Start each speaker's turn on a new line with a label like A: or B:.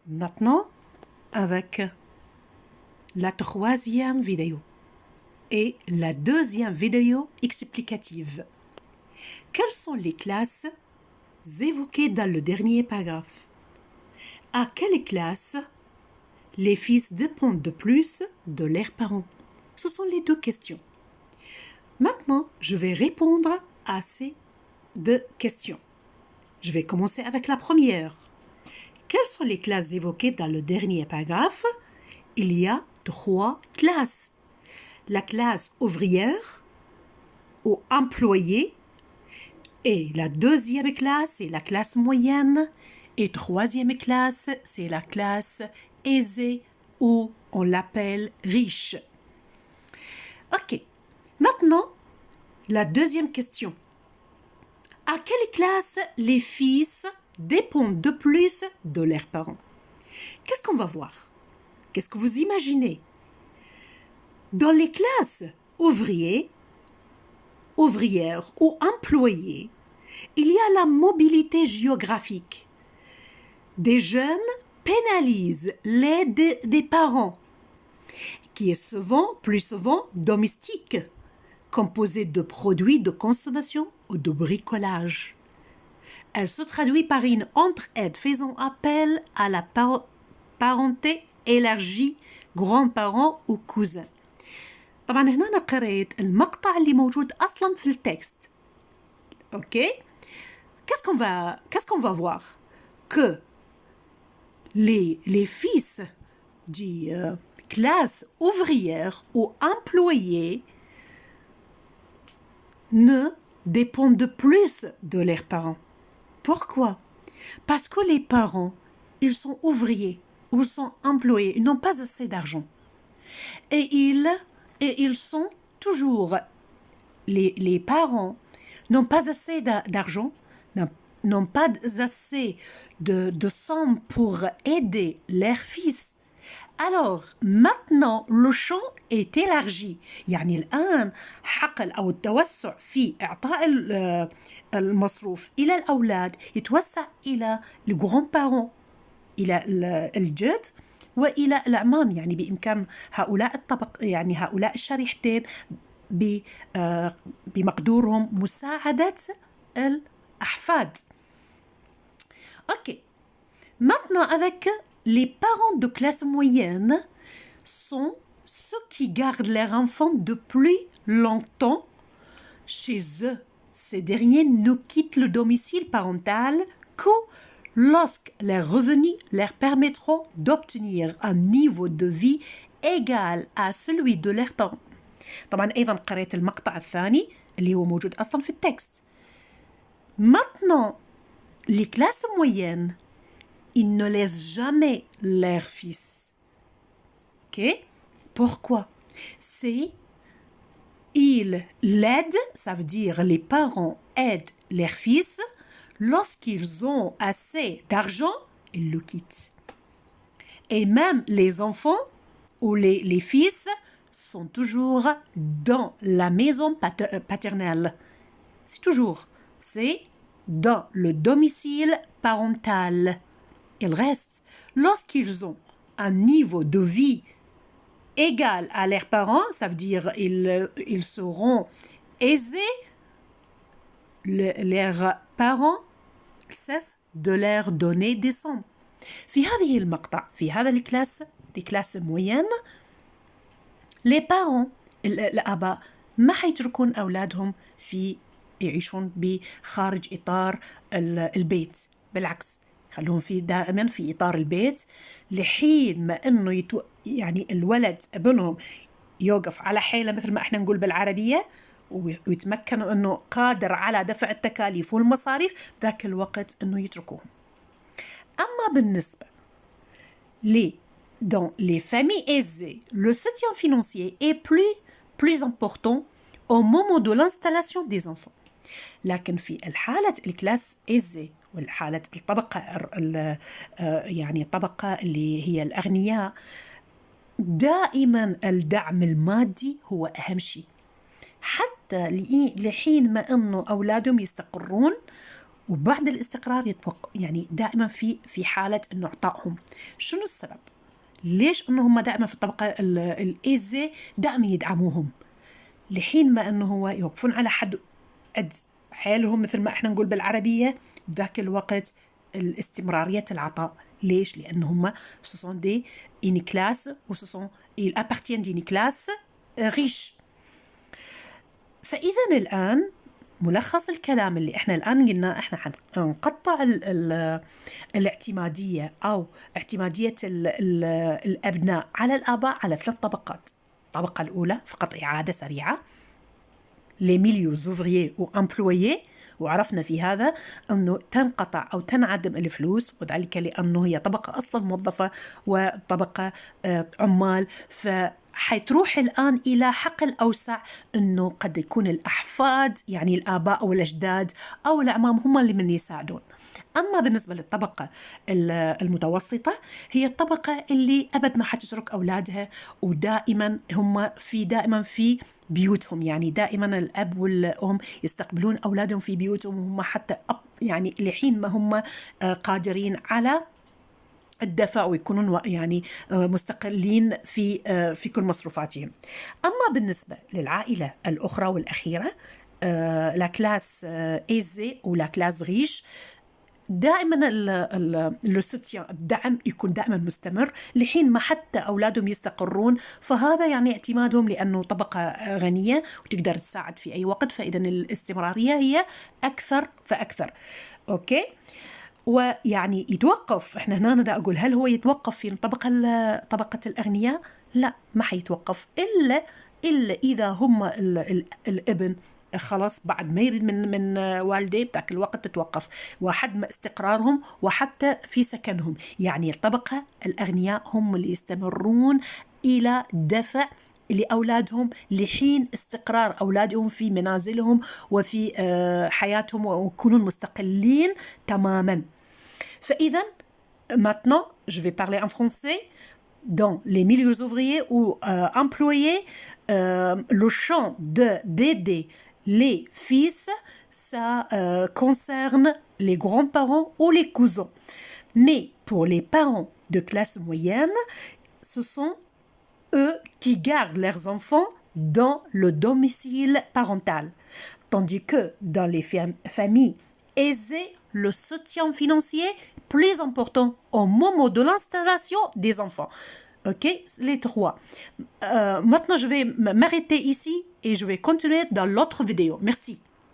A: Maintenant, avec la troisième vidéo et la deuxième vidéo explicative. Quelles sont les classes évoquées dans le dernier paragraphe? À quelle classe les fils dépendent de plus de leurs parents? Ce sont les deux questions. Maintenant, je vais répondre à ces deux questions. Je vais commencer avec la première. Quelles sont les classes évoquées dans le dernier paragraphe? Il y a 3 classes. La classe ouvrière ou employée, et la deuxième classe, c'est la classe moyenne, et troisième classe, c'est la classe aisée ou on l'appelle riche. Ok, maintenant, la deuxième question. À quelle classe les fils dépendent de plus de leurs parents? Qu'est-ce qu'on va voir? Qu'est-ce que vous imaginez? Dans les classes ouvrières ou employées, il y a la mobilité géographique. Des jeunes pénalisent l'aide des parents, qui est plus souvent domestique, composée de produits de consommation ou de bricolage. Elle se traduit par une entraide faisant appel à la parenté élargie, grands-parents ou cousins. طبعا هنا أنا قرأت المقطع اللي موجود أصلا في التكست. Ok? Qu'est-ce qu'on va voir? Que les fils de classe ouvrière ou employée ne dépendent plus de leurs parents. Pourquoi? Parce que les parents, ils sont ouvriers ou ils sont employés, ils n'ont pas assez d'argent. Et ils sont toujours, les parents n'ont pas assez d'argent, n'ont pas assez de sommes pour aider leurs fils. Alors, maintenant, le champ est élargi. يعني الآن حقل أو التوسع في إعطاء المصروف إلى الأولاد يتوسع إلى الجران-بارون، إلى الجد وإلى الأعمام. يعني بإمكان هؤلاء هؤلاء الشريحتين بمقدورهم مساعدة الأحفاد. Ok. Maintenant, avec les parents de classe moyenne sont ceux qui gardent leurs enfants depuis longtemps chez eux. Ces derniers ne quittent le domicile parental que lorsque leurs revenus leur permettront d'obtenir un niveau de vie égal à celui de leurs parents. طبعا أيضا قرأت المقطع الثاني اللي هو موجود أصلا في التكست. Maintenant, les classes moyennes, ils ne laissent jamais leurs fils. Ok? Pourquoi? Ils l'aident, ça veut dire les parents aident leurs fils. Lorsqu'ils ont assez d'argent, ils le quittent. Et même les enfants ou les fils sont toujours dans la maison paternelle. C'est dans le domicile parental. Ils restent. Lorsqu'ils ont un niveau de vie égal à leurs parents, ça veut dire ils seront aisés, leurs parents cessent de leur donner des sommes. في هذه المقطع في هذا الكلاس moyenne, les parents الآباء ما حيتركون أولادهم يعيشون بخارج إطار البيت. بالعكس، خلوهم دائما في إطار البيت لحين ما إنه يعني الولد ابنهم يوقف على حيله مثل ما إحنا نقول بالعربية ويتمكن إنه قادر على دفع التكاليف والمصاريف، ذاك الوقت إنه يتركوهم. أما بالنسبة dans les familles aisées, le soutien financier est plus important au moment de l'installation des enfants. لكن في الحالة الكلاس aisée والحالة الطبقة يعني الطبقة اللي هي الأغنياء، دائما الدعم المادي هو أهم شيء، حتى لحين ما أنه أولادهم يستقرون وبعد الاستقرار يعني دائما في حالة انه اعطائهم. شنو السبب؟ ليش انه هم دائما في الطبقة الايزي دائما يدعموهم، لحين ما انه هو يوقفون على حد قد حالهم مثل ما احنا نقول بالعربية ذاك الوقت الاستمرارية العطاء. ليش؟ لأنه هم ce sont des une classe ou ils appartiennent d'une classe riche. فإذا الآن ملخص الكلام اللي احنا الآن قلنا، احنا حنقطع الاعتمادية أو اعتمادية الأبناء على الآباء على 3 طبقات. الطبقة الأولى فقط إعادة سريعة les milieux ouvriers ou employés، وعرفنا في هذا أنه تنقطع أو تنعدم الفلوس، وذلك لأنه هي طبقة أصلا موظفة وطبقة عمال، فحيتروح الآن إلى حقل أوسع أنه قد يكون الأحفاد يعني الآباء أو الأجداد أو الأعمام هم اللي من يساعدون. أما بالنسبة للطبقة المتوسطة هي الطبقة اللي أبد ما حتترك أولادها، ودائما هم دائما في بيوتهم، يعني دائما الأب والأم يستقبلون أولادهم في بيوتهم، وهم حتى يعني لحين ما هم قادرين على الدفع ويكونون يعني مستقلين في كل مصروفاتهم. أما بالنسبة للعائلة الأخرى والأخيرة لا كلاس ايزي ولا كلاس ريش، دائما الدعم يكون دائما مستمر لحين ما حتى أولادهم يستقرون، فهذا يعني اعتمادهم لأنه طبقة غنية وتقدر تساعد في أي وقت، فإذا الاستمرارية هي أكثر فأكثر. أوكي، ويعني يتوقف، احنا هنا دا أقول هل هو يتوقف في طبقة الأغنياء؟ لا، ما حيتوقف إلا إذا هم الابن خلاص بعد ما يريد من والديه بذاك الوقت تتوقف، وحد ما استقرارهم وحتى في سكنهم. يعني الطبقة الأغنياء هم اللي يستمرون إلى دفع لأولادهم لحين استقرار أولادهم في منازلهم وفي حياتهم ويكونون مستقلين تماما. فإذا maintenant je vais parler en français. Dans les milieux ouvriers ou employés, le champ d'aider les fils, ça concerne les grands-parents ou les cousins. Mais pour les parents de classe moyenne, ce sont eux qui gardent leurs enfants dans le domicile parental. Tandis que dans les familles aisées, le soutien financier plus important au moment de l'installation des enfants. Ok, les 3. Maintenant, je vais m'arrêter ici et je vais continuer dans l'autre vidéo. Merci.